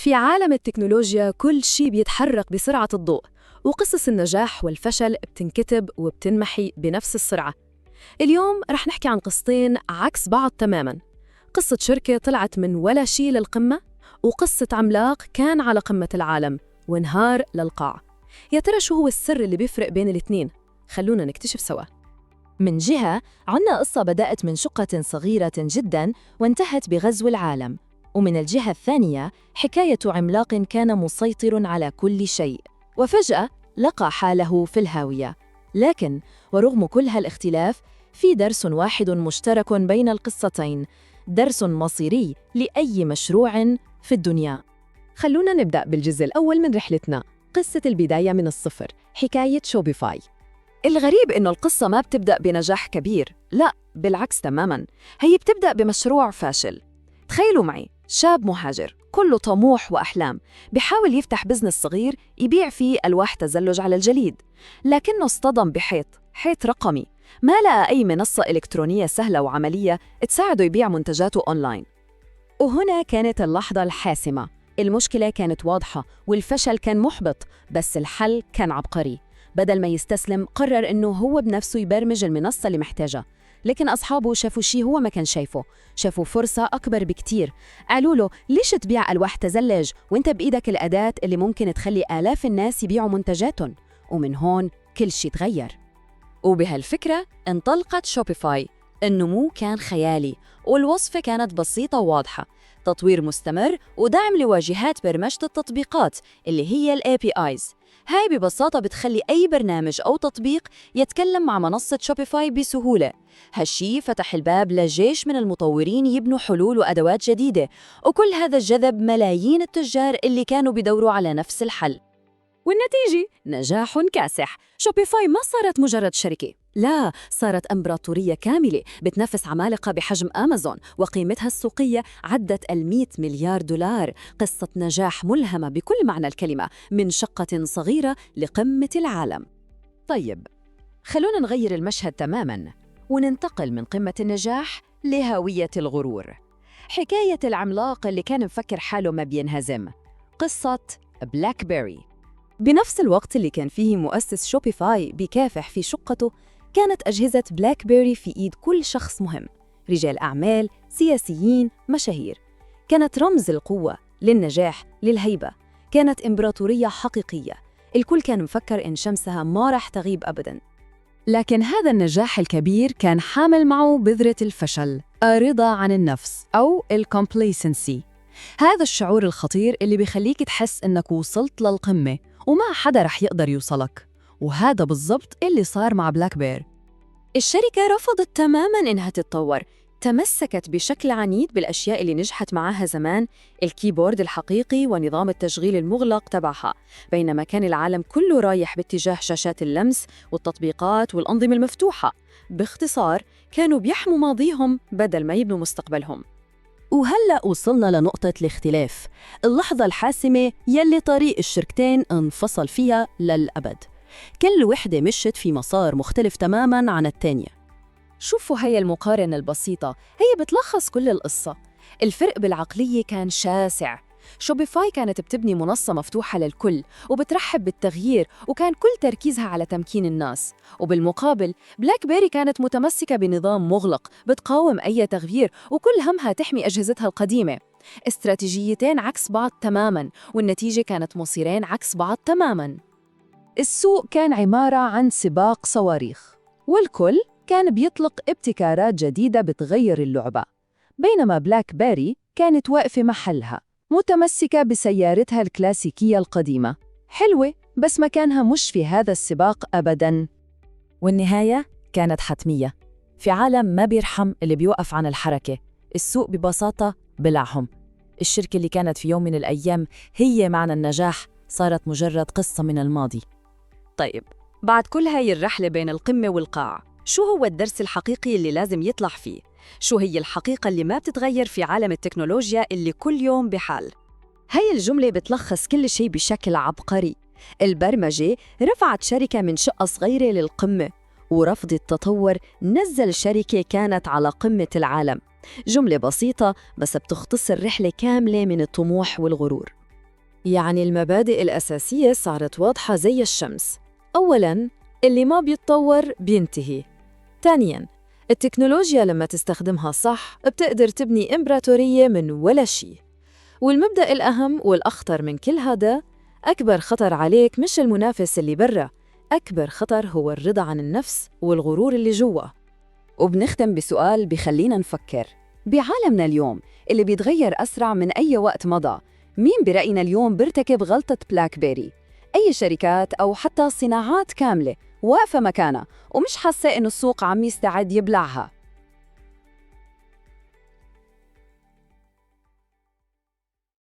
في عالم التكنولوجيا كل شيء بيتحرك بسرعة الضوء، وقصص النجاح والفشل بتنكتب وبتنمحي بنفس السرعة. اليوم رح نحكي عن قصتين عكس بعض تماماً. قصة شركة طلعت من ولا شيء للقمة، وقصة عملاق كان على قمة العالم وانهار للقاع. يا ترى شو هو السر اللي بيفرق بين الاثنين؟ خلونا نكتشف سوا. من جهة عنا قصة بدأت من شقة صغيرة جداً وانتهت بغزو العالم، ومن الجهة الثانية حكاية عملاق كان مسيطر على كل شيء وفجأة لقى حاله في الهاوية. لكن ورغم كل هالاختلاف في درس واحد مشترك بين القصتين، درس مصيري لأي مشروع في الدنيا. خلونا نبدأ بالجزء الأول من رحلتنا، قصة البداية من الصفر، حكاية شوبيفاي. الغريب إنه القصة ما بتبدأ بنجاح كبير، لا بالعكس تماماً، هي بتبدأ بمشروع فاشل. تخيلوا معي شاب مهاجر كله طموح وأحلام، بيحاول يفتح بزنس صغير يبيع فيه ألواح تزلج على الجليد، لكنه اصطدم حيط رقمي، ما لقى أي منصة إلكترونية سهلة وعملية تساعده يبيع منتجاته أونلاين. وهنا كانت اللحظة الحاسمة. المشكلة كانت واضحة والفشل كان محبط، بس الحل كان عبقري. بدل ما يستسلم قرر إنه هو بنفسه يبرمج المنصة اللي محتاجها. لكن أصحابه شافوا شيء هو ما كان شايفه، شافوا فرصة أكبر بكتير. قالوا له ليش تبيع ألواح تزلج وإنت بإيدك الأداة اللي ممكن تخلي آلاف الناس يبيعوا منتجاتهم؟ ومن هون كل شيء تغير. وبهالفكرة انطلقت شوبيفاي. النمو كان خيالي والوصفة كانت بسيطة وواضحة: تطوير مستمر ودعم لواجهات برمجة التطبيقات اللي هي ال APIs. هاي ببساطة بتخلي أي برنامج أو تطبيق يتكلم مع منصة شوبيفاي بسهولة. هالشي فتح الباب لجيش من المطورين يبنوا حلول وأدوات جديدة، وكل هذا جذب ملايين التجار اللي كانوا بيدوروا على نفس الحل. والنتيجة نجاح كاسح. شوبيفاي ما صارت مجرد شركة، لا، صارت إمبراطورية كاملة بتنافس عمالقة بحجم أمازون، وقيمتها السوقية عدت 100 مليار دولار. قصة نجاح ملهمة بكل معنى الكلمة، من شقة صغيرة لقمة العالم. طيب، خلونا نغير المشهد تماماً وننتقل من قمة النجاح لهاوية الغرور. حكاية العملاق اللي كان مفكر حاله ما بينهزم، قصة بلاك بيري. بنفس الوقت اللي كان فيه مؤسس شوبيفاي بيكافح في شقته، كانت أجهزة بلاك بيري في إيد كل شخص مهم، رجال أعمال، سياسيين، مشاهير. كانت رمز القوة، للنجاح، للهيبة. كانت إمبراطورية حقيقية، الكل كان مفكر إن شمسها ما رح تغيب أبداً. لكن هذا النجاح الكبير كان حامل معه بذرة الفشل، الرضا عن النفس أو الكومبليسنسي. هذا الشعور الخطير اللي بيخليك تحس إنك وصلت للقمة وما حدا رح يقدر يوصلك. وهذا بالضبط اللي صار مع بلاك بير. الشركة رفضت تماماً إنها تتطور، تمسكت بشكل عنيد بالأشياء اللي نجحت معاها زمان، الكيبورد الحقيقي ونظام التشغيل المغلق تبعها، بينما كان العالم كله رايح باتجاه شاشات اللمس والتطبيقات والأنظمة المفتوحة. باختصار، كانوا بيحموا ماضيهم بدل ما يبنوا مستقبلهم. وهلأ وصلنا لنقطة الاختلاف، اللحظة الحاسمة يلي طريق الشركتين انفصل فيها للأبد. كل وحدة مشت في مسار مختلف تماماً عن التانية. شوفوا هي المقارنة البسيطة، هي بتلخص كل القصة. الفرق بالعقلية كان شاسع. شوبيفاي كانت بتبني منصة مفتوحة للكل وبترحب بالتغيير، وكان كل تركيزها على تمكين الناس. وبالمقابل بلاك بيري كانت متمسكة بنظام مغلق بتقاوم أي تغيير، وكل همها تحمي أجهزتها القديمة. استراتيجيتين عكس بعض تماماً، والنتيجة كانت مصيرين عكس بعض تماماً. السوق كان عبارة عن سباق صواريخ، والكل كان بيطلق ابتكارات جديدة بتغير اللعبة، بينما بلاك بيري كانت واقفة محلها متمسكة بسيارتها الكلاسيكية القديمة، حلوة بس مكانها مش في هذا السباق أبداً. والنهاية كانت حتمية. في عالم ما بيرحم اللي بيوقف عن الحركة، السوق ببساطة بلعهم. الشركة اللي كانت في يوم من الأيام هي معنى النجاح صارت مجرد قصة من الماضي. طيب، بعد كل هاي الرحلة بين القمة والقاع، شو هو الدرس الحقيقي اللي لازم يطلع فيه؟ شو هي الحقيقة اللي ما بتتغير في عالم التكنولوجيا اللي كل يوم بحال؟ هاي الجملة بتلخص كل شيء بشكل عبقري. البرمجة رفعت شركة من شقة صغيرة للقمة، ورفض التطور نزل شركة كانت على قمة العالم. جملة بسيطة بس بتختصر رحلة كاملة من الطموح والغرور. يعني المبادئ الأساسية صارت واضحة زي الشمس. أولاً، اللي ما بيتطور بينتهي. ثانياً، التكنولوجيا لما تستخدمها صح بتقدر تبني إمبراطورية من ولا شيء. والمبدأ الأهم والأخطر من كل هذا، أكبر خطر عليك مش المنافس اللي برا، أكبر خطر هو الرضا عن النفس والغرور اللي جوا. وبنختم بسؤال بخلينا نفكر، بعالمنا اليوم اللي بيتغير أسرع من أي وقت مضى، مين برأينا اليوم بيرتكب غلطة بلاك بيري؟ أي شركات أو حتى صناعات كاملة واقفة مكانها ومش حاسة إنه السوق عم يستعد يبلعها؟